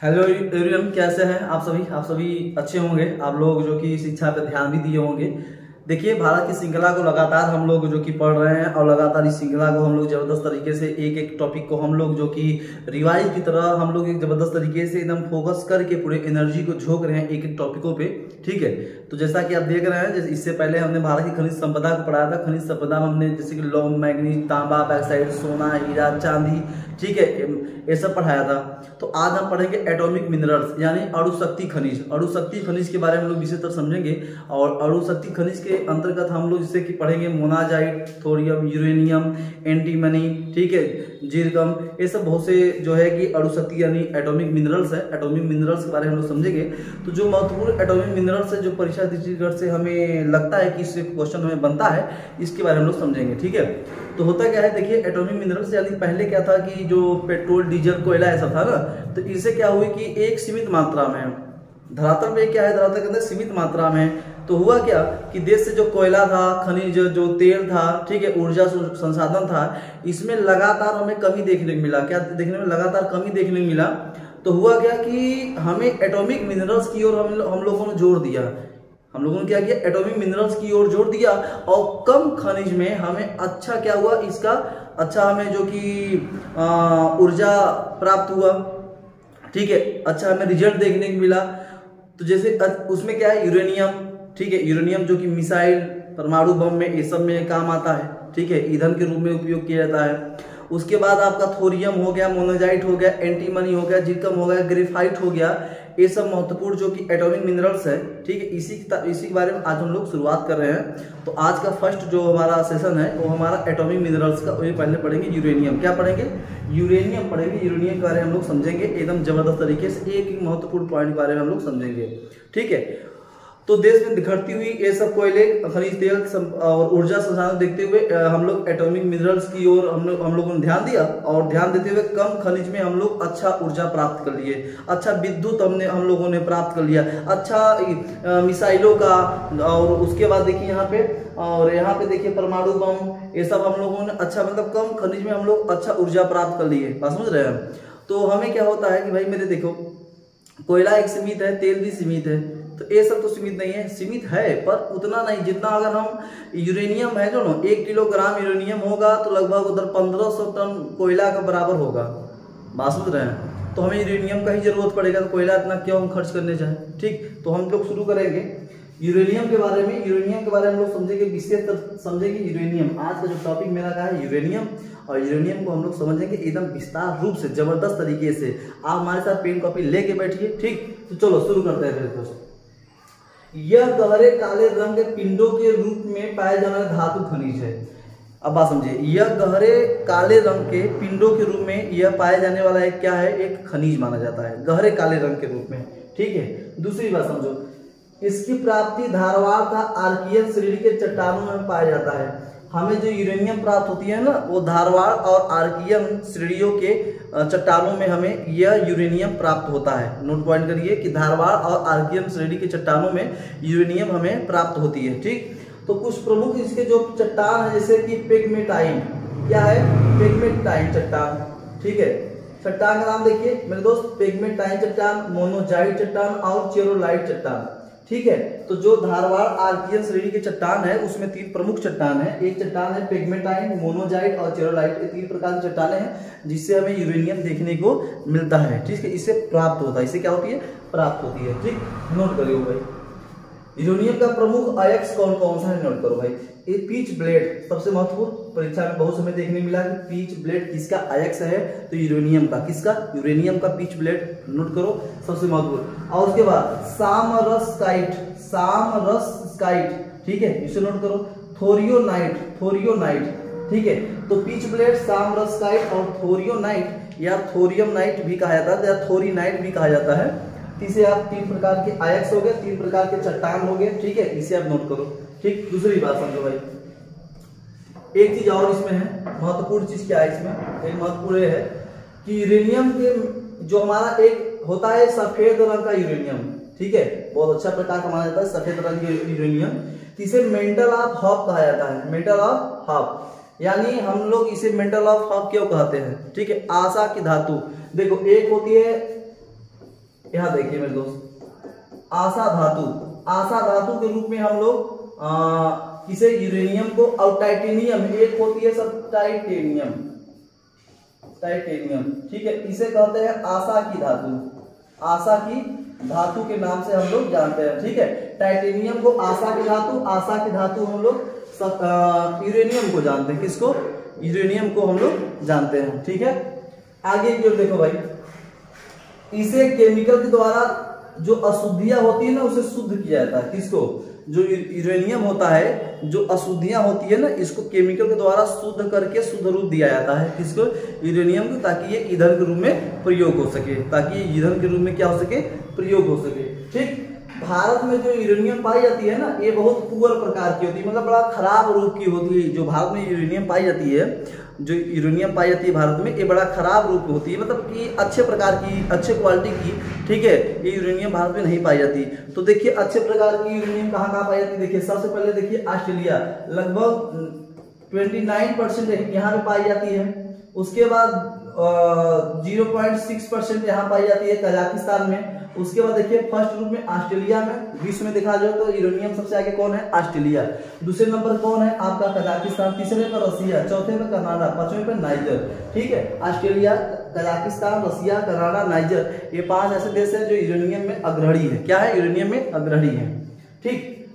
Hello everyone, कैसे हैं आप सभी अच्छे होंगे। आप लोग जो कि शिक्षा पे ध्यान भी दिए होंगे। देखिए, भारत की श्रृंखला को लगातार हम लोग जो कि पढ़ रहे हैं और लगातार इस श्रृंखला को हम लोग जबरदस्त तरीके से एक एक टॉपिक को हम लोग जो कि रिवाइज की तरह हम लोग एक जबरदस्त तरीके से एकदम फोकस करके पूरे एनर्जी को झोंक रहे हैं एक एक टॉपिकों पे। ठीक है, तो जैसा कि आप देख रहे हैं, जैसे इससे पहले हमने भारत की खनिज संपदा को पढ़ाया था। खनिज संपदा में हमने जैसे कि लौह, मैग्नीज, तांबा, बैक्साइड, सोना, हीरा, चांदी, ठीक है, ये सब पढ़ाया था। तो आज हम पढ़ेंगे एटॉमिक मिनरल्स यानी अणुशक्ति खनिज। अणुशक्ति खनिज के बारे में हम लोग विशेषतर समझेंगे। और अणुशक्ति खनिज के अंतर्गत हम लोग जैसे कि पढ़ेंगे मोनाजाइट, थोरियम, यूरेनियम, एंटीमनी, ठीक है, जीरकम, ये सब बहुत से जो है कि अणुशक्ति यानी एटॉमिक मिनरल्स है। एटॉमिक मिनरल्स के बारे में हम लोग समझेंगे। तो जो महत्वपूर्ण एटॉमिक मिनरल्स है जो परीक्षा दृष्टिगत से हमें लगता है कि इससे क्वेश्चन हमें बनता है, इसके बारे में हम लोग समझेंगे। ठीक है, तो होता क्या है, देखिए एटॉमिक मिनरल्स यानी पहले क्या था कि जो पेट्रोल, डीजल, कोयला ऐसा था ना, तो इससे क्या हुई कि एक सीमित मात्रा में धरातल में क्या है, धरातल के अंदर सीमित मात्रा में, तो हुआ क्या कि देश से जो कोयला था, खनिज जो तेल था, ठीक है, ऊर्जा संसाधन था, इसमें लगातार हमें कमी देखने को मिला। क्या देखने में लगातार कमी देखने को मिला। तो हुआ क्या कि हमें एटॉमिक मिनरल्स की ओर हम लोगों ने जोर दिया। हम लोगों ने क्या किया, एटॉमिक मिनरल्स की ओर जोर दिया और कम खनिज में हमें अच्छा क्या हुआ, इसका अच्छा हमें जो कि ऊर्जा प्राप्त हुआ। ठीक है, अच्छा हमें रिजल्ट देखने को मिला। तो जैसे उसमें क्या है, यूरेनियम, ठीक है, यूरेनियम जो कि मिसाइल, परमाणु बम में, ये सब में काम आता है। ठीक है, ईंधन के रूप में उपयोग किया जाता है। उसके बाद आपका थोरियम हो गया, मोनाजाइट हो गया, एंटीमनी हो गया, जिरकम हो गया, ग्रेफाइट हो गया, ये सब महत्वपूर्ण जो कि एटॉमिक मिनरल्स है। ठीक है, इसी के बारे में आज हम लोग शुरुआत कर रहे हैं। तो आज का फर्स्ट जो हमारा सेशन है वो हमारा एटॉमिक मिनरल्स का। वही पहले पढ़ेंगे यूरेनियम। क्या पढ़ेंगे? यूरेनियम पढ़ेंगे। यूरेनियम के बारे में हम लोग समझेंगे एकदम जबरदस्त तरीके से, एक महत्वपूर्ण पॉइंट के बारे में हम लोग समझेंगे। ठीक है, तो देश में बिखरती हुई ये सब कोयले, खनिज तेल और ऊर्जा संसाधन देखते हुए हम लोग एटॉमिक मिनरल्स की ओर हम लोगों ने ध्यान दिया। और ध्यान देते हुए कम खनिज में हम लोग अच्छा ऊर्जा प्राप्त कर लिए, अच्छा विद्युत हम लोगों ने प्राप्त कर लिया, अच्छा मिसाइलों का। और उसके बाद देखिए यहाँ पे, और यहाँ पे देखिए परमाणु बम, ये सब हम लोगों ने अच्छा, मतलब कम खनिज में हम लोग अच्छा ऊर्जा प्राप्त कर लिए। बात समझ रहे हैं? तो हमें क्या होता है कि भाई मेरे देखो, कोयला एक सीमित है, तेल भी सीमित है, तो ये सब तो सीमित नहीं है। सीमित है पर उतना नहीं जितना अगर हम यूरेनियम है जो ना, 1 किलोग्राम यूरेनियम होगा तो लगभग उधर 1500 टन कोयला का बराबर होगा। बात समझ रहे हैं? तो हमें यूरेनियम का ही जरूरत पड़ेगा, तो कोयला इतना क्यों हम खर्च करने जाए। ठीक, तो हम लोग शुरू करेंगे यूरेनियम के बारे में। यूरेनियम के बारे में हम लोग समझेंगे, विशेष समझेंगे यूरेनियम। आज का जो टॉपिक मेरा का है यूरेनियम, और यूरेनियम को हम लोग समझेंगे एकदम विस्तार रूप से, जबरदस्त तरीके से। आप हमारे साथ पेन कॉपी लेके बैठिए। ठीक, तो चलो शुरू करते हैं फिर दोस्तों। यह गहरे काले रंग के पिंडों के रूप में पाए जाने वाला धातु खनिज है। अब बात समझिए, यह गहरे काले रंग के पिंडों के रूप में यह पाए जाने वाला एक क्या है, एक खनिज माना जाता है, गहरे काले रंग के रूप में। ठीक है, दूसरी बात समझो, इसकी प्राप्ति धारवाड़ तथा आर्कियन श्रेणी के चट्टानों में पाया जाता है। हमें जो यूरेनियम प्राप्त होती है ना, वो धारवाड़ और आर्कियन श्रेणियों के चट्टानों में हमें यह यूरेनियम प्राप्त होता है। नोट पॉइंट करिए कि धारवाड़ और आर्कियन श्रेणी के चट्टानों में यूरेनियम हमें प्राप्त होती है। ठीक, तो कुछ प्रमुख इसके जो चट्टान है, जैसे कि पेगमेटाइन, क्या है, पेगमेटाइन चट्टान। ठीक है, चट्टान का नाम देखिए मेरे दोस्त, पेगमेटाइन चट्टान, मोनोजाइट चट्टान और चेरोलाइट चट्टान। ठीक है, तो जो धारवाड़ आर्कियन श्रेणी के चट्टान है उसमें 3 प्रमुख चट्टान है। एक चट्टान है पेगमेटाइन, मोनोजाइट और चेरोलाइट। ये 3 प्रकार की चट्टानें हैं जिससे हमें यूरेनियम देखने को मिलता है। ठीक है, इससे प्राप्त होता है, इससे क्या होती है, प्राप्त होती है। ठीक, नोट करिए भाई, यूरेनियम का प्रमुख अयस्क कौन कौन सा है, नोट करो भाई। ये पीच ब्लेड, सबसे महत्वपूर्ण, परीक्षा में बहुत समय देखने मिला कि पीच ब्लेड किसका अयस्क है, तो यूरेनियम का। किसका? यूरेनियम का पीच ब्लेड, नोट करो, सबसे महत्वपूर्ण। और उसके बाद सामरसकाइट, सामरसकाइट, ठीक है, इसे नोट करो। थोरियोनाइट, थोरियोनाइट, ठीक है, तो पीच ब्लेड, सामरसकाइट और थोरियोनाइट या थोरियम नाइट भी कहा जाता है या थोरीनाइट भी कहा जाता है। इसे आप 3 प्रकार के अयस्क हो गए, 3 प्रकार के चट्टान हो गए। ठीक है, इसे आप नोट करो। ठीक, दूसरी बात समझो भाई, एक चीज और इसमें है, महत्वपूर्ण चीज क्या है इसमें, एक महत्वपूर्ण है कि यूरेनियम के जो हमारा एक होता है सफेद रंग का यूरेनियम, ठीक है, बहुत अच्छा प्रकार का माना जाता है सफेद रंग के यूरेनियम, इसे मेंटल ऑफ हब कहा जाता है। मेंटल ऑफ हब, यानी हम लोग इसे मेंटल ऑफ हब क्यों कहते हैं? ठीक है, आशा की धातु। देखो, एक होती है यहाँ देखिए मेरे दोस्त, आशा धातु, आशा धातु के रूप में हम लोग किसे, यूरेनियम को, और टाइटेनियम, एक होती है सब टाइटेनियम, टाइटेनियम, ठीक है, इसे कहते हैं आशा की धातु, आशा की धातु के नाम से हम लोग जानते हैं, ठीक है। टाइटेनियम को आशा की धातु, आशा की धातु हम लोग यूरेनियम को जानते हैं, किसको, यूरेनियम को हम लोग जानते हैं, ठीक है। आगे की ओर देखो भाई, इसे केमिकल के द्वारा जो अशुद्धियां होती है ना उसे शुद्ध किया जाता है, किसको, जो यूरेनियम होता है, जो अशुद्धियां होती है ना इसको केमिकल के द्वारा शुद्ध करके शुद्ध रूप दिया जाता है, किसको, यूरेनियम को, ताकि ये ईंधन के रूप में प्रयोग हो सके, ताकि ये ईंधन के रूप में क्या हो सके, प्रयोग हो सके, ठीक। भारत में जो यूरेनियम पाई जाती है ना ये बहुत पुअर प्रकार की होती है, मतलब बड़ा खराब रूप की होती है। जो भारत में यूरेनियम पाई जाती है, जो यूरेनियम पाई जाती है भारत में, ये बड़ा खराब रूप की होती है, मतलब कि अच्छे प्रकार की, अच्छे क्वालिटी की, ठीक है, ये यूरेनियम भारत में नहीं पाई जाती। तो देखिए अच्छे प्रकार की यूरेनियम कहाँ कहाँ पाई जाती है, देखिए सबसे पहले देखिए ऑस्ट्रेलिया, लगभग 29% यहाँ पे पाई जाती है। उसके बाद 0.6% यहाँ पाई जाती है कजाकिस्तान में। उसके बाद देखिए फर्स्ट ग्रुप में ऑस्ट्रेलिया में, विश्व में देखा जाए तो यूरेनियम सबसे आगे कौन है, ऑस्ट्रेलिया। दूसरे नंबर कौन है आपका कजाकिस्तान, तीसरे पर रसिया, चौथे पर कनाडा, पांचवें पर नाइजर, ठीक है। ऑस्ट्रेलिया, कजाकिस्तान, रसिया, कनाडा, नाइजर, ये 5 ऐसे देश हैं जो यूरेनियम में अग्रणी है, क्या है, यूरेनियम में अग्रणी है, ठीक।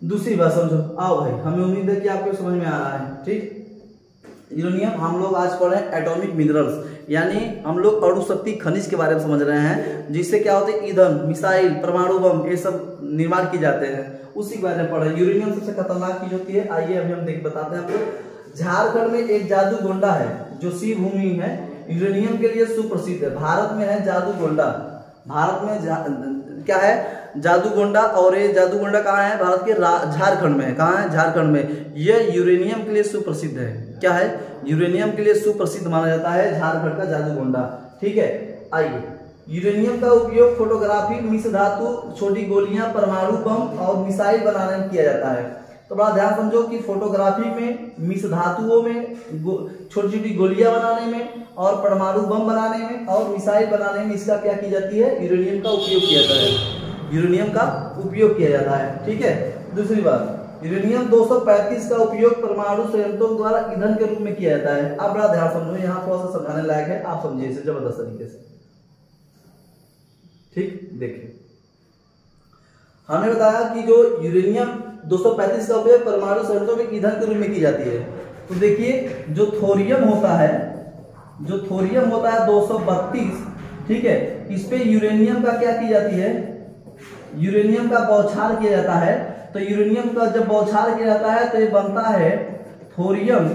दूसरी बात समझो, आओ भाई, हमें उम्मीद है कि आपको समझ में आ रहा है, ठीक। यूरेनियम हम लोग आज पढ़ रहे हैं एटॉमिक मिनरल्स, यानी हम लोग अणु शक्ति खनिज के बारे में समझ रहे हैं, जिससे क्या होते हैं, ईंधन, मिसाइल, परमाणु बम, ये सब निर्माण किए जाते हैं, उसी के बारे में पढ़ रहे हैं। यूरेनियम सबसे खतरनाक चीज होती है, आइए अभी हम बताते हैं आपको। झारखंड में एक जादूगोंडा है जो शिव भूमि है, यूरेनियम के लिए सुप्रसिद्ध है। भारत में है जादूगोंडा, भारत में क्या है, जादूगोंडा, और ये जादूगोंडा कहाँ है, भारत के झारखंड में है, कहाँ है, झारखंड में। ये यूरेनियम के लिए सुप्रसिद्ध है, क्या है, यूरेनियम के लिए सुप्रसिद्ध माना जाता है झारखंड का जादूगोंडा, ठीक है। आइए, यूरेनियम का उपयोग फोटोग्राफी, मिश्र धातु, छोटी गोलियां, परमाणु बम और मिसाइल बनाने में किया जाता है। तो बड़ा ध्यान समझो कि फोटोग्राफी में, मिश्र धातुओं में, छोटी छोटी गोलियां बनाने में और परमाणु बम बनाने में और मिसाइल बनाने में इसका क्या की जाती है, यूरेनियम का उपयोग किया जाता है, यूरेनियम का उपयोग किया जाता है, ठीक है। दूसरी बात, यूरेनियम 235 का उपयोग परमाणु संयंत्रों द्वारा ईंधन के रूप में किया जाता है। आप बड़ा ध्यान समझो, यहाँ थोड़ा सा समझाने लायक है, आप समझिए इसे जबरदस्त तरीके से, ठीक। देखिए हमने बताया कि जो यूरेनियम 235 का उपयोग परमाणु संयंत्रों में ईंधन के रूप में की जाती है। तो देखिए जो थोरियम होता है, जो थोरियम होता है 232, ठीक है, इस पे यूरेनियम का क्या की जाती है, यूरेनियम का बौछार किया जाता है। तो यूरेनियम का जब बौछार किया जाता है तो ये बनता है थोरियम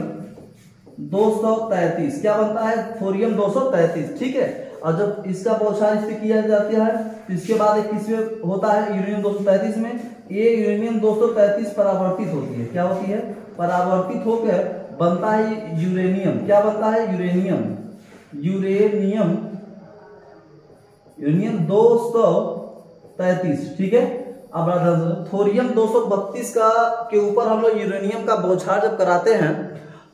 233, क्या बनता है, थोरियम 233, ठीक है। और जब इसका बौछार इस पे किया जाता है तो इसके बाद एक किसमें होता है, यूरेनियम 233 में। ये यूरेनियम 233 परावर्तित होती है, क्या होती है, परावर्तित होकर बनता है यूरेनियम, क्या बनता है, यूरेनियम, यूरेनियम, यूरेनियम 233, ठीक है। अब थोरियम 232 का के ऊपर हम लोग यूरेनियम का बौछार जब कराते हैं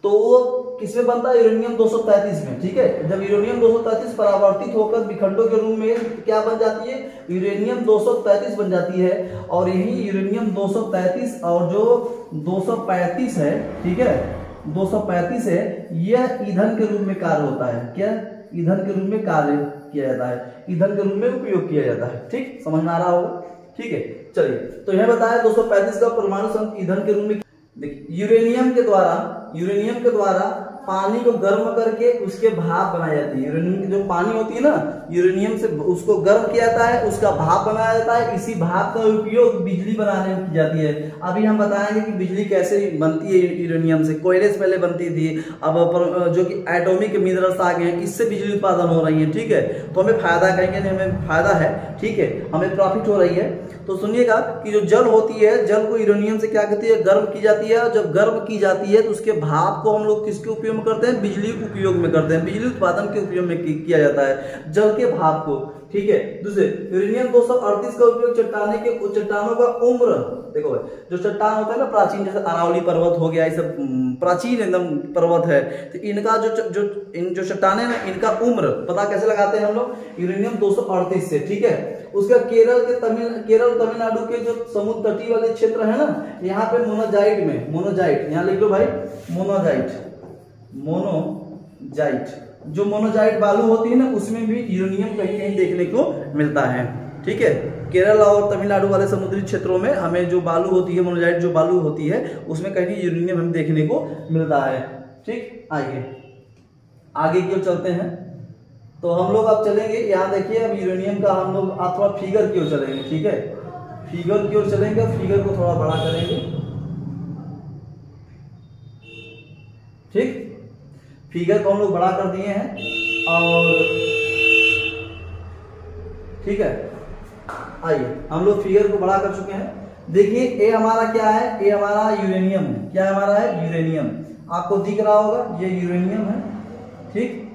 तो वो किसमें बनता है, यूरेनियम 233 में, ठीक है। जब यूरेनियम 233 परावर्तित होकर विखंडों के रूप में क्या बन जाती है, यूरेनियम 233 बन जाती है। और यही यूरेनियम 233 और जो 235 है, ठीक है, 235 है, यह ईंधन के रूप में कार्य होता है, क्या, ईंधन के रूप में कार्य किया जाता है, ईंधन के रूप में उपयोग किया जाता है, ठीक, समझ में आ रहा होगा, ठीक है। चलिए, तो यह बताया 235 का परमाणु संयंत्र ईंधन के रूप में। देखिए यूरेनियम के द्वारा पानी को गर्म करके उसके भाप बनाई जाती है। यूरेनियम की जो पानी होती है ना, यूरेनियम से उसको गर्म किया जाता है, उसका भाप बनाया जाता है। इसी भाप का उपयोग बिजली बनाने में की जाती है। अभी हम बताएंगे कि बिजली कैसे बनती है यूरेनियम से। कोयले से पहले बनती थी, अब जो कि एटॉमिक मिनरल्स आ गए हैं, इससे बिजली उत्पादन हो रही है, ठीक है। तो हमें फायदा कहेंगे, नहीं हमें फायदा है, ठीक है, हमें प्रॉफिट हो रही है। तो सुनिएगा कि जो जल होती है, जल को यूरेनियम से क्या कहती है, गर्म की जाती है। और जब गर्म की जाती है तो उसके भाप को हम लोग किसके उपयोग में करते हैं, बिजली उपयोग में करते हैं, बिजली उत्पादन के उपयोग में किया जाता है, जल के भाप को, ठीक है। दूसरे यूरेनियम 238 का उपयोग चट्टानों का उम्र, देखो जो चट्टान होता है ना प्राचीन, जैसे अरावली पर्वत हो गया, ये सब प्राचीन एकदम पर्वत है। तो इनका जो चट्टाने ना, इनका उम्र पता कैसे लगाते हैं हम लोग, यूरेनियम 238 से, ठीक है। उसका केरल तमिलनाडु के जो समुद्र तटीय वाले क्षेत्र है ना, यहाँ पे मोनोजाइट, यहाँ लिख लो भाई, मोनोजाइट, जो मोनोजाइट बालू होती है ना, उसमें भी यूरेनियम कहीं कहीं देखने को मिलता है, ठीक है। केरल और तमिलनाडु वाले समुद्री क्षेत्रों में हमें जो बालू होती है, मोनोजाइट जो बालू होती है, उसमें कहीं यूरेनियम हमें देखने को मिलता है, ठीक। आगे की ओर चलते हैं। तो हम लोग अब चलेंगे, यहाँ देखिए अब यूरेनियम का हम लोग आप थोड़ा फिगर की ओर चलेंगे, ठीक है। फिगर की ओर चलेंगे, फिगर को थोड़ा बड़ा करेंगे, ठीक। फिगर को हम लोग बड़ा कर दिए हैं और ठीक है। आइए हम लोग फिगर को बड़ा कर चुके हैं। देखिए ए हमारा क्या है, ए हमारा यूरेनियम है। क्या हमारा है, यूरेनियम। आपको दिख रहा होगा ये यूरेनियम है, ठीक।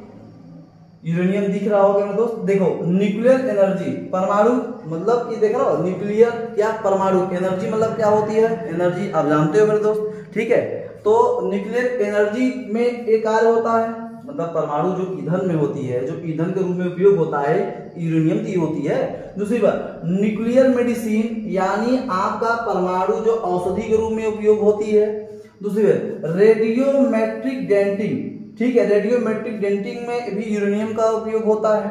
यूरेनियम दिख रहा होगा मेरे दोस्त। देखो न्यूक्लियर एनर्जी, परमाणु मतलब कि देख रहा हो, न्यूक्लियर क्या, परमाणु एनर्जी मतलब क्या होती है, एनर्जी आप जानते हो मेरे दोस्त, ठीक है। तो न्यूक्लियर एनर्जी में एक कार्य होता है, मतलब परमाणु जो ईंधन में होती है, जो ईंधन के रूप में उपयोग होता है, यूरेनियम की होती है। दूसरी बात न्यूक्लियर मेडिसिन, यानी आपका परमाणु जो औषधि के रूप में उपयोग होती है। दूसरी बात रेडियोमेट्रिक डेंटिंग, ठीक है, रेडियोमेट्रिक डेंटिंग में भी यूरेनियम का उपयोग होता है।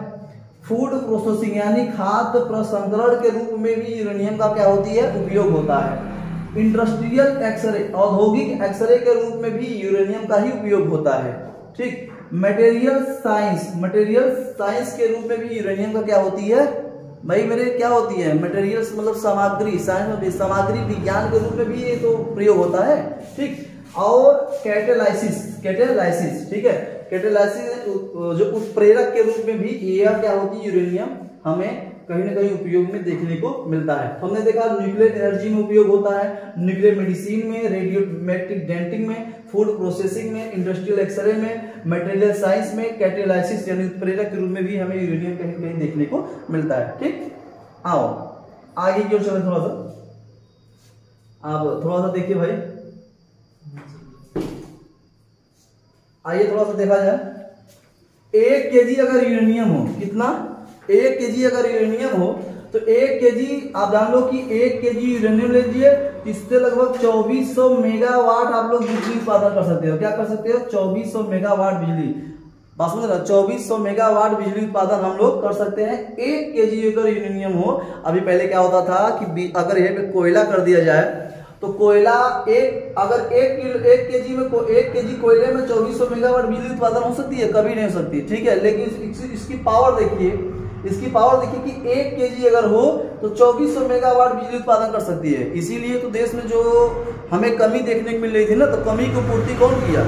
फूड प्रोसेसिंग यानी खाद्य प्रसंस्करण के रूप में भी यूरेनियम का क्या होती है, उपयोग होता है। इंडस्ट्रियल एक्सरे, औद्योगिक एक्सरे के रूप में भी यूरेनियम का ही उपयोग होता है, ठीक। मटेरियल साइंस के रूप में भी यूरेनियम का क्या होती है भाई मेरे, क्या होती है, मटेरियल्स मतलब सामग्री, साइंस में सामग्री विज्ञान के रूप में भी ये तो प्रयोग होता है, ठीक। और कैटेलाइसिस, ठीक है, कैटेलाइसिस जो उत्प्रेरक के रूप में भी यह क्या होती है, यूरेनियम हमें कहीं ना कहीं उपयोग में देखने को मिलता है। हमने देखा न्यूक्लियर एनर्जी में उपयोग होता है, न्यूक्लियर मेडिसिन में, रेडियोमेट्रिक डेंटिंग में, फूड प्रोसेसिंग में, इंडस्ट्रियल एक्सरे में, मटेरियल साइंस में, कैटेलाइसिस यानी उत्प्रेरक के रूप में भी हमें यूरेनियम कहीं कहीं देखने को मिलता है, ठीक। आओ आगे की ओर चलें, थोड़ा सा आप थोड़ा सा देखिए भाई, आइए थोड़ा सा देखा जाए। 1 kg अगर यूरेनियम हो, कितना, 1 kg अगर यूरेनियम हो तो 1 kg आप जान लो कि 1 kg यूरेनियम ले लीजिए, इससे लगभग 2400 मेगावाट आप लोग बिजली उत्पादन कर सकते हो। क्या कर सकते हो, 2400 मेगावाट बिजली, बात समझ रहे, 2400 मेगावाट बिजली उत्पादन हम लोग कर सकते हैं 1 kg अगर यूरेनियम हो। अभी पहले क्या होता था कि अगर यहाँ पे कोयला कर दिया जाए तो कोयला अगर 1 kg कोयले में 2400 मेगावाट बिजली उत्पादन हो सकती है, कभी नहीं हो सकती, ठीक है। लेकिन इसकी पावर देखिए, कि 1 kg अगर हो तो 2400 मेगावाट बिजली उत्पादन कर सकती है। इसीलिए तो देश में जो हमें कमी देखने को मिल रही थी ना, तो कमी को पूर्ति कौन किया,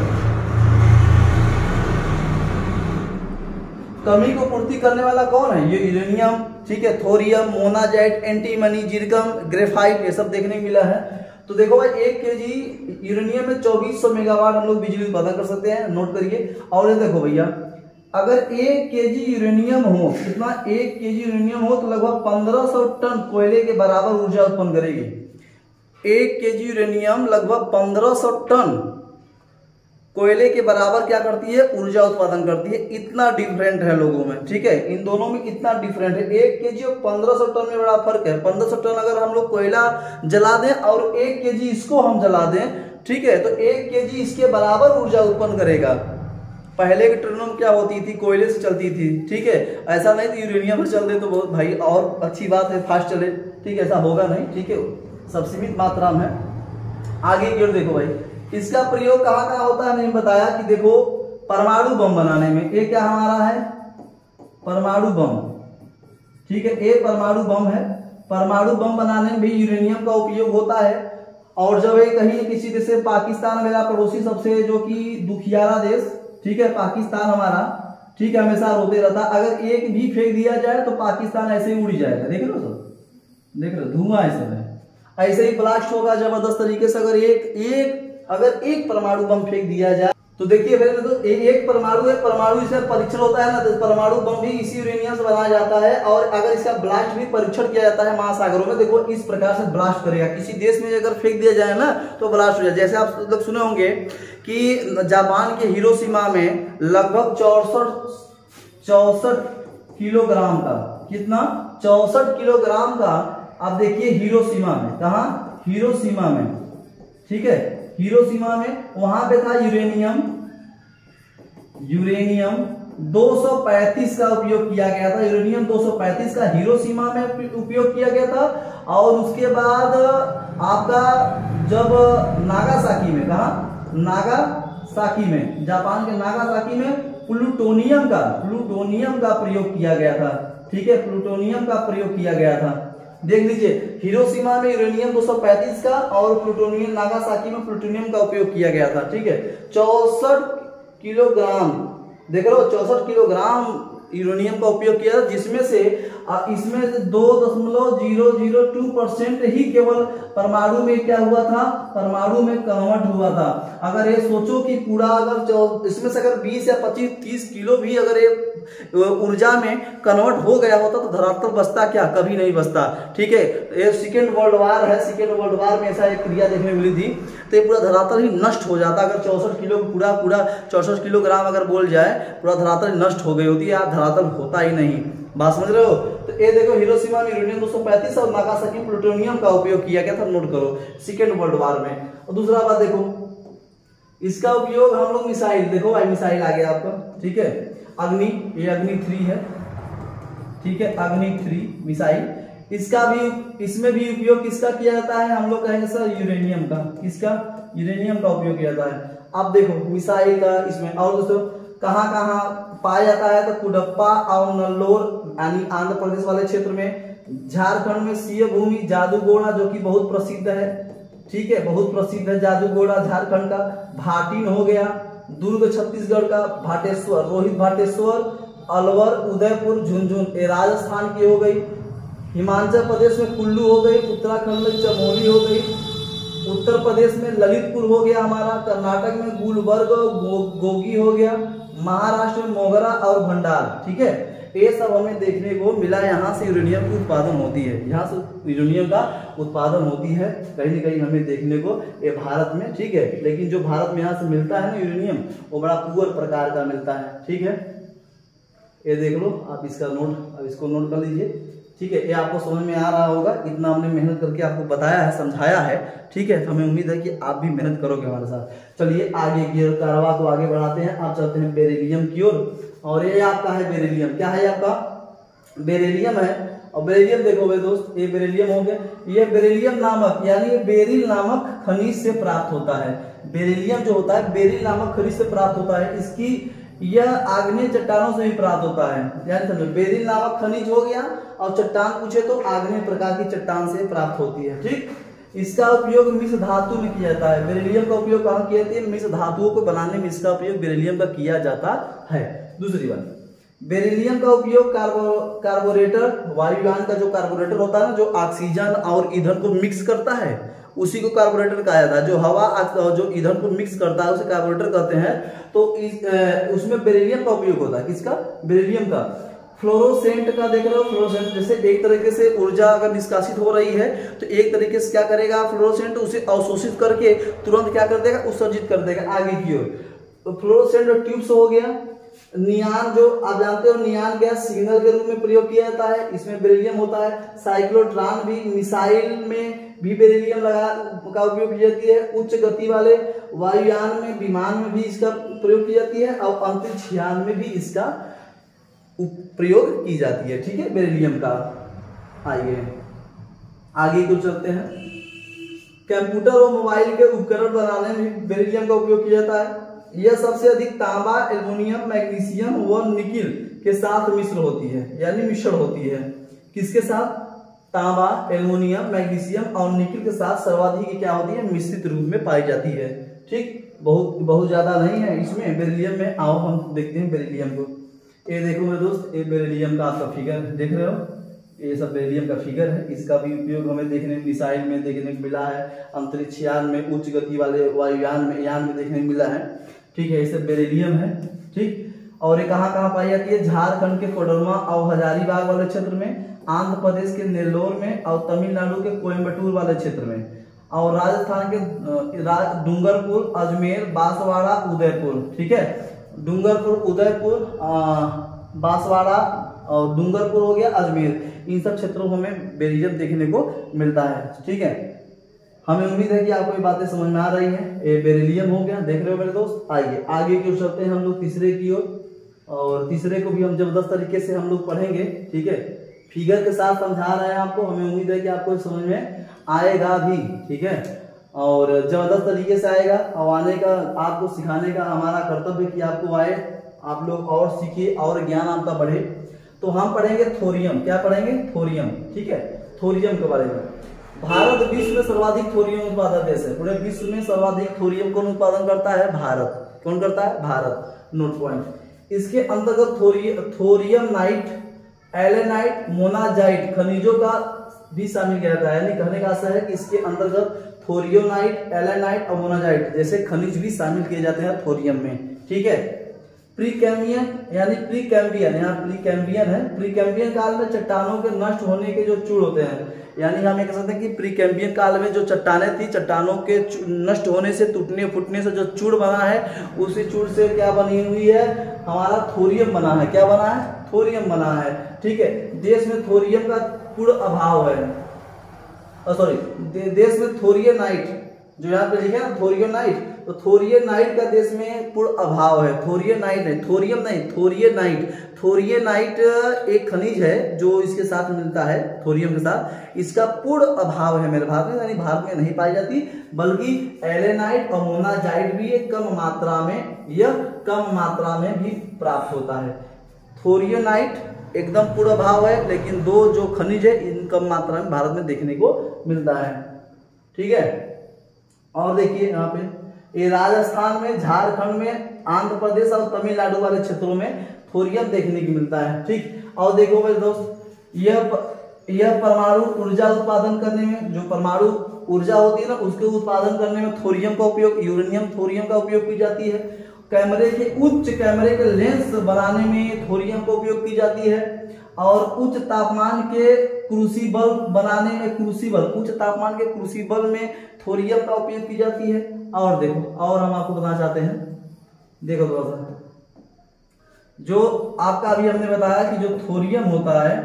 कमी को पूर्ति करने वाला कौन है, ये यूरेनियम, ठीक है। थोरियम, मोनाजाइट, एंटीमनी, जिरकम, ग्रेफाइट, ये सब देखने को मिला है। तो देखो भाई 1 kg यूरेनियम में 2400 मेगावाट हम लोग बिजली उत्पादन कर सकते हैं, नोट करिए। और ये देखो भैया, अगर 1 kg यूरेनियम हो, कितना, 1 kg यूरेनियम हो तो लगभग 1500 टन कोयले के बराबर ऊर्जा उत्पन्न करेगी। 1 kg यूरेनियम लगभग 1500 टन कोयले के बराबर क्या करती है, ऊर्जा उत्पादन करती है। इतना डिफरेंट है लोगों में, ठीक है, इन दोनों में इतना डिफरेंट है। 1 kg और 1500 टन में बड़ा फर्क है। 1500 टन अगर हम लोग कोयला जला दें और 1 kg इसको हम जला दें, ठीक है, तो 1 kg इसके बराबर ऊर्जा उत्पन्न करेगा। पहले के ट्रेनों में क्या होती थी, कोयले से चलती थी, ठीक है, ऐसा नहीं तो यूरेनियम से चल दे तो बहुत भाई और अच्छी बात है, फास्ट चले, ठीक है, ऐसा होगा नहीं, ठीक है, सब सीमित मात्रा में है। आगे की ओर देखो भाई, इसका प्रयोग कहाँ कहाँ होता है, मैंने बताया कि देखो परमाणु बम बनाने में, ये क्या हमारा है, परमाणु बम, ठीक है, ये परमाणु बम है। परमाणु बम बनाने में भी यूरेनियम का उपयोग होता है। और जब ये कहीं किसी जैसे पाकिस्तान मेरा पड़ोसी सबसे जो कि दुखियारा देश, ठीक है, पाकिस्तान हमारा, ठीक है, हमेशा रोते रहता, अगर एक भी फेंक दिया जाए तो पाकिस्तान ऐसे ही उड़ जाएगा। देख रहे हो सब, देख रहे हो, धुआं ऐसे में ऐसे ही ब्लास्ट होगा जबरदस्त तरीके से। अगर एक परमाणु बम फेंक दिया जाए तो देखिए पहले तो एक परमाणु है, परमाणु इसका परीक्षण होता है ना, तो परमाणु बम भी इसी यूरेनियम से बनाया जाता है। और अगर इसका ब्लास्ट भी परीक्षण किया जाता है महासागरों में, देखो इस प्रकार से ब्लास्ट करेगा, किसी देश में अगर फेंक दिया जाए ना तो ब्लास्ट हो जाए। जैसे आप लोग सुने होंगे कि जापान के हिरोशिमा में लगभग 64 किलोग्राम का, कितना 64 किलोग्राम का, आप देखिए हिरोशिमा में, कहा हिरोशिमा में, ठीक है, हिरोशिमा में वहां पे था यूरेनियम 235 का उपयोग किया गया था। यूरेनियम 235 का हिरोशिमा में उपयोग किया गया था। और उसके बाद आपका जब नागासाकी में, कहा नागासाकी में, जापान के नागासाकी में प्लूटोनियम का प्रयोग किया गया था, ठीक है, प्लूटोनियम का प्रयोग किया गया था। देख लीजिए हिरोशिमा में यूरेनियम 235 का और प्लूटोनियम, नागासाकी में प्लूटोनियम का उपयोग किया गया था, ठीक है। 64 किलोग्राम, देख रहे हो, 64 किलोग्राम यूरेनियम का उपयोग किया, जिसमें से इसमें 2.002% ही केवल परमाणु में क्या हुआ था, परमाणु में कन्वर्ट हुआ था। अगर ये सोचो कि पूरा अगर इसमें से अगर 20 या 25-30 किलो भी अगर ये ऊर्जा में कन्वर्ट हो गया होता तो धरातल बचता क्या, कभी नहीं बचता, ठीक है। ये सेकेंड वर्ल्ड वार है, सेकेंड वर्ल्ड वार में ऐसा एक क्रिया देखने मिली थी, तो ये पूरा धरातल ही नष्ट हो जाता। अगर 64 किलो पूरा 64 किलोग्राम अगर बोल जाए, पूरा धरातल नष्ट हो गई होती है, धरातल होता ही नहीं। बात समझ रहे हो? तो ये देखो हिरोशिमा में यूरेनियम 235 और नागासाकी में प्लूटोनियम का उपयोग किया गया था, नोट करो, सेकेंड वर्ल्ड वार में। और दूसरा बात देखो, इसका उपयोग हम लोग मिसाइल, देखो भाई मिसाइल आ गया आपका, ठीक है, अग्नि, ये अग्नि 3 है, ठीक है, अग्नि 3 मिसाइल, इसका भी, इसमें भी उपयोग किसका किया जाता है, हम लोग कहेंगे सर यूरेनियम का, किसका, यूरेनियम का उपयोग किया जाता है। अब देखो मिसाइल का इसमें, और दोस्तों कहाँ कहाँ पाया जाता है, तो कुडप्पा और नल्लोर यानी आंध्र प्रदेश वाले क्षेत्र में, झारखंड में सिंहभूमि, जादूगोड़ा जो कि बहुत प्रसिद्ध है, ठीक है, बहुत प्रसिद्ध है जादूगोड़ा झारखंड का, भाटिन हो गया, दुर्ग छत्तीसगढ़ का, भाटेश्वर, रोहित भाटेश्वर, अलवर, उदयपुर, झुंझुन ये राजस्थान की हो गई, हिमाचल प्रदेश में कुल्लू हो गई, उत्तराखंड में चमोली हो गई, उत्तर प्रदेश में ललितपुर हो गया हमारा, कर्नाटक में गुलबर्ग, गोगी हो गया, महाराष्ट्र में मोगरा और भंडार, ठीक है। ये सब हमें देखने को मिला, यहाँ से यूरेनियम की उत्पादन होती है, यहाँ से यूरेनियम का उत्पादन होती है कहीं न कहीं हमें देखने को ये भारत में, ठीक है। लेकिन जो भारत में यहाँ से मिलता है ना यूरेनियम, वो बड़ा पुअर प्रकार का मिलता है, ठीक है। ये देख लो आप, इसका नोट, अब इसको नोट कर लीजिए, ठीक है। ये आपको समझ में आ रहा होगा, इतना हमने मेहनत करके आपको बताया है, समझाया है, ठीक है। तो हमें उम्मीद है कि आप भी मेहनत करोगे हमारे साथ। चलिए आगे की कारवा को आगे बढ़ाते हैं, आप चलते हैं बेरिलियम की ओर। और ये आपका है बेरिलियम, क्या है आपका, बेरिलियम है। और बेरिलियम देखो भाई दोस्त, ये बेरिलियम हो गया, ये बेरिलियम नामक यानी बेरिल नामक खनिज से प्राप्त होता है। बेरिलियम जो होता है बेरिल नामक खनिज से प्राप्त होता है, इसकी यह आग्नेय चट्टानों से भी प्राप्त होता है, यानी समझो बेरिल नामक खनिज हो गया, और चट्टान पूछे तो आग्नेय प्रकार की चट्टान से प्राप्त होती है, ठीक। इसका उपयोग मिश्र धातु में किया जाता है। बेरिलियम का उपयोग कहाँ किया जाता है, मिश्र धातुओं को बनाने में इसका उपयोग बेरिलियम का किया जाता है। दूसरी बात, बेरिलियम का उपयोग कार्बोरेटर, वायुयान का जो कार्बोरेटर होता है ना, जो ऑक्सीजन और ईंधन को मिक्स करता है, उसी को कार्बोरेटर कहा जाता है। जो हवा जो ईंधन को मिक्स करता है उसे कार्बोरेटर कहते हैं। तो उसमें बेरिलियम का उपयोग होता है, किसका, बेरिलियम का। फ्लोरोसेंट का देख रहे हो, फ्लोरोसेंट जैसे एक तरीके से ऊर्जा अगर निष्कासित हो रही है तो एक तरीके से क्या करेगा फ्लोरोसेंट, उसे अवशोषित करके तुरंत क्या कर देगा, उत्सर्जित कर देगा आगे की ओर। तो फ्लोरोसेंट ट्यूब्स हो गया। नियान जो आप जानते हो, नियान गैस सिग्नल के रूप में प्रयोग किया जाता है, इसमें बेरिलियम होता है। साइक्लोट्रॉन भी, मिसाइल में भी बेरिलियम का उपयोग की जाती है। उच्च गति वाले वायुयान में, विमान में भी इसका प्रयोग की जाती है, और अंतरिक्ष यान में भी इसका प्रयोग की जाती है, ठीक है, बेरिलियम का। आइए आगे को चलते हैं। कंप्यूटर और मोबाइल के उपकरण बनाने में बेरिलियम का उपयोग किया जाता है। यह सबसे अधिक तांबा, एल्युमिनियम, मैग्नीशियम व निकिल के साथ मिश्र होती है, यानी मिश्रण होती है। किसके साथ, तांबा, एल्युमिनियम, मैग्नीशियम और निकिल के साथ सर्वाधिक क्या होती है, मिश्रित रूप में पाई जाती है, ठीक। बहुत ज्यादा नहीं है इसमें बेरिलियम में। आओ हम देखते हैं बेरिलियम को। ये देखो मेरे दोस्त, ये बेरिलियम का आपका फिगर देख रहे हो, ये सब बेरिलियम का फिगर है। इसका भी उपयोग हमें देखने मिसाइल में देखने को मिला है, अंतरिक्ष यान में, उच्च गति वाले वायुयान में देखने को मिला है। ठीक है, इसे बेरिलियम है। ठीक, और ये कहाँ कहाँ पाई जाती है? झारखंड के कोडरमा और हजारीबाग वाले क्षेत्र में, आंध्र प्रदेश के नेल्लोर में, और तमिलनाडु के कोयम्बटूर वाले क्षेत्र में, और राजस्थान के डूंगरपुर, अजमेर, बांसवाड़ा, उदयपुर। ठीक है, डूंगरपुर, उदयपुर, बांसवाड़ा और डूंगरपुर हो गया, अजमेर, इन सब क्षेत्रों में हमें बेरिलियम देखने को मिलता है। ठीक है, हमें उम्मीद है कि आपको ये बातें समझ में आ रही हैं। ये बेरिलियम हो गया, देख रहे हो मेरे दोस्त। आइए आगे की ओर चलते हैं हम लोग तीसरे की ओर, और तीसरे को भी हम जबरदस्त तरीके से हम लोग पढ़ेंगे। ठीक है, फिगर के साथ समझा रहे हैं आपको, हमें उम्मीद है कि आपको समझ में आएगा भी। ठीक है, और जबरदस्त तरीके से आएगा, और आने का आपको सिखाने का हमारा कर्तव्य कि आपको आए, आप लोग और सीखिए और ज्ञान आपका बढ़े। तो हम पढ़ेंगे थोरियम। क्या पढ़ेंगे? थोरियम। ठीक है, थोरियम के बारे में। भारत विश्व में सर्वाधिक थोरियम उत्पादक देश है। पूरे विश्व में सर्वाधिक थोरियम कौन उत्पादन करता है? भारत। कौन करता है? भारत। Note point. इसके अंतर्गत थोरियम नाइट, एलेनाइट, मोनाजाइट खनिजों का भी शामिल किया जाता है। यानी कहने का आशा है कि इसके अंतर्गत थोरियोनाइट, एलेनाइट और मोनाजाइट जैसे खनिज भी शामिल किए जाते हैं थोरियम में। ठीक है, प्रीकैम्बियन यानी प्रीकैम्बियन, यहाँ प्रीकैम्बियन है। प्रीकैम्बियन काल में चट्टानों के नष्ट होने के जो चूड़ होते हैं, यानी हम ये कह सकते हैं कि प्रीकैम्बियन काल में जो चट्टानें थी, चट्टानों के नष्ट होने से, टूटने फूटने से जो चूड़ बना है, उसी चूड़ से क्या बनी हुई है? हमारा थोरियम बना है। क्या बना है? थोरियम बना है। ठीक है, देश में थोरियम का पूर्ण अभाव है। सॉरी, देश में थोरियनाइट, जो यहाँ पे लिखा है थोरियोनाइट, तो थोरियनाइट का देश में पूर्ण अभाव है। थोरियनाइट नहीं, थोरियम नहीं, थोरियनाइट। थोरियनाइट एक खनिज है जो इसके साथ मिलता है, थोरियम के साथ। इसका पूर्ण अभाव है मेरे भारत में, यानी भारत में नहीं पाई जाती, बल्कि एलेनाइट और मोनाजाइट भी एक कम मात्रा में, यह कम मात्रा में भी प्राप्त होता है। थोरियनाइट एकदम पूर्ण अभाव है, लेकिन दो जो खनिज है इन कम मात्रा में भारत में देखने को मिलता है। ठीक है, और देखिए यहाँ पे ये राजस्थान में, झारखंड में, आंध्र प्रदेश और तमिलनाडु वाले क्षेत्रों में थोरियम देखने को मिलता है। ठीक, और देखो मेरे दोस्त, यह परमाणु ऊर्जा उत्पादन करने में, जो परमाणु ऊर्जा होती है ना, उसके उत्पादन करने में थोरियम का उपयोग, यूरेनियम थोरियम का उपयोग की जाती है। कैमरे के लेंस बनाने में थोरियम का उपयोग की जाती है, और उच्च तापमान के क्रूसिबल बनाने में, उच्च तापमान के क्रूसिबल में थोरियम का उपयोग की जाती है। और देखो, और हम आपको बताना चाहते हैं, देखो थोड़ा सा, जो आपका अभी हमने बताया कि जो थोरियम होता है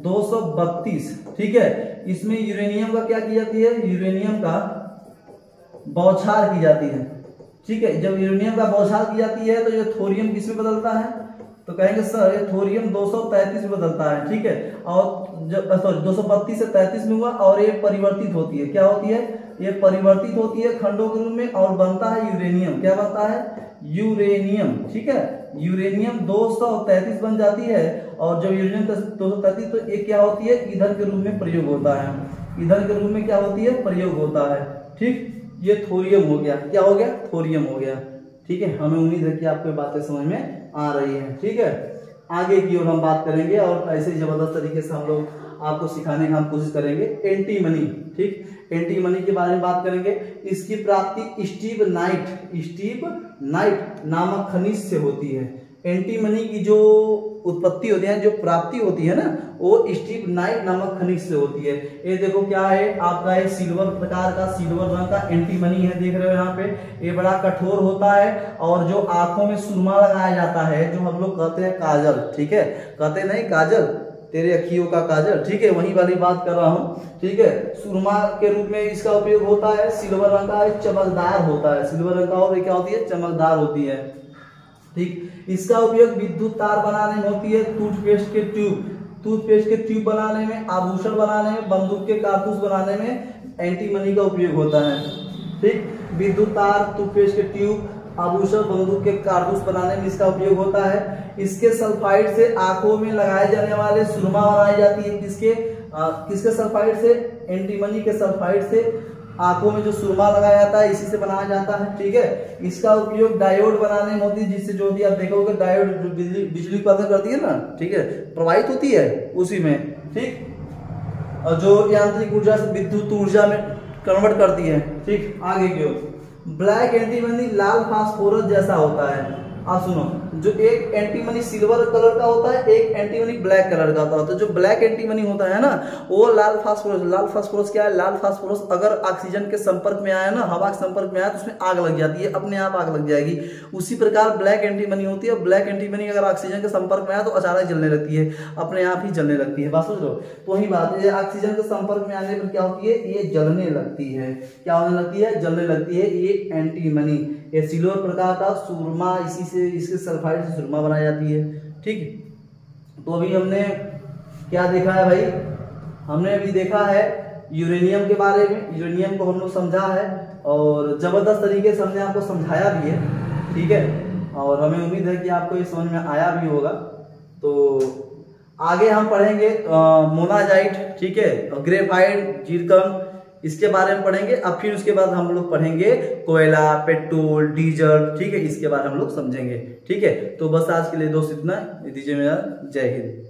232, ठीक है, इसमें यूरेनियम का क्या की जाती है? यूरेनियम का बौछार की जाती है। ठीक है, जब यूरेनियम का बौछार की जाती है तो ये थोरियम किस में बदलता है? तो कहेंगे सर ये थोरियम 233 में बदलता है। ठीक है, और जब 232 से 33 में हुआ, और ये परिवर्तित होती है। क्या होती है? ये परिवर्तित होती है खंडों के रूप में, और बनता है यूरेनियम। क्या बनता है? यूरेनियम। ठीक है, यूरेनियम 233 बन जाती है, और जब यूरेनियम 233 तो ये क्या होती है? ईंधन के रूप में प्रयोग होता है। ईंधन के रूप में क्या होती है? प्रयोग होता है। ठीक, ये थोरियम हो गया। क्या हो गया? थोरियम हो गया। ठीक है, हमें उम्मीद है कि आपको बातें समझ में आ रही है। ठीक है, आगे की ओर हम बात करेंगे, और ऐसे ही जबरदस्त तरीके से हम लोग आपको सिखाने का हम कोशिश करेंगे। एंटीमनी, ठीक, एंटीमनी के बारे में बात करेंगे। इसकी प्राप्ति स्टीव नाइट नामक खनिज से होती है। एंटीमनी की जो उत्पत्ति होती है, जो प्राप्ति होती है ना, वो स्टीव नाइट नामक खनिज से होती है। ये देखो क्या है आपका, ये सिल्वर प्रकार का, सिल्वर रंग का एंटीमनी है, देख रहे हो यहाँ पे। ये बड़ा कठोर होता है, और जो आंखों में सुरमा लगाया जाता है, जो हम लोग कहते हैं काजल, ठीक है, कहते नहीं काजल, तेरे अखियों का काजल, ठीक है, वही वाली बात कर रहा हूँ। ठीक है, सुरमा के रूप में इसका उपयोग होता है। सिल्वर रंग का, चमकदार होता है सिल्वर रंग का, और क्या होती है? चमकदार होती है। ठीक, इसका उपयोग विद्युत तार बनाने में होती है, टूथपेस्ट के ट्यूब बनाने में, आभूषण बनाने में, बंदूक के कारतूस बनाने में एंटीमनी का उपयोग होता है। ठीक, विद्युत तार, टूथपेस्ट के ट्यूब, आभूषण, बंदूक के कारतूस बनाने में इसका उपयोग होता है। इसके सल्फाइड से आंखों में लगाए जाने वाले सुरमा बनाई जाती है। किसके सल्फाइड से? एंटीमनी के सल्फाइड से आंखों में जो सुरमा लगाया जाता है, इसी से बनाया जाता है। ठीक है, इसका उपयोग डायोड बनाने में होती है, जिससे जो भी आप देखोगे डायोड जो बिजली उत्पादन करती है ना, ठीक है, प्रवाहित होती है उसी में। ठीक, और जो यांत्रिक ऊर्जा से विद्युत ऊर्जा में कन्वर्ट करती है। ठीक, आगे की ओर ब्लैक एंटीमनी लाल फास्फोरस जैसा होता है। आप सुनो, जो एक एंटीमनी सिल्वर कलर का होता है, एक एंटीमनी ब्लैक कलर का होता है। तो जो ब्लैक एंटीमनी होता है ना, वो लाल फास्फोरस क्या है, लाल फास्फोरस अगर ऑक्सीजन के संपर्क में आया ना, हवा के संपर्क में आया तो उसमें आग लग जाती है, अपने आप आग लग जाएगी। उसी प्रकार ब्लैक एंटीमनी होती है। ब्लैक एंटीमनी अगर ऑक्सीजन के संपर्क में आया तो अचानक जलने लगती है, अपने आप ही जलने लगती है। बात समझ लो, तो वही बात है, ऑक्सीजन के संपर्क में आने पर क्या होती है, ये जलने लगती है। क्या होने लगती है, जलने लगती है ये एंटीमनी। ये सिल्वर प्रकार का सुरमा, इसी से, इसके सल्फाइड से सुरमा बनाई जाती है। ठीक, तो अभी हमने क्या देखा है भाई, हमने अभी देखा है यूरेनियम के बारे में। यूरेनियम को हम लोग समझा है और जबरदस्त तरीके से हमने आपको समझाया भी है। ठीक है, और हमें उम्मीद है कि आपको ये समझ में आया भी होगा। तो आगे हम पढ़ेंगे मोनाजाइट, ठीक है, ग्रेफाइट, जीरकन, इसके बारे में पढ़ेंगे। अब फिर उसके बाद हम लोग पढ़ेंगे कोयला, पेट्रोल, डीजल, ठीक है, इसके बारे में हम लोग समझेंगे। ठीक है, तो बस आज के लिए दोस्त इतना, दीजिए मेरा जय हिंद।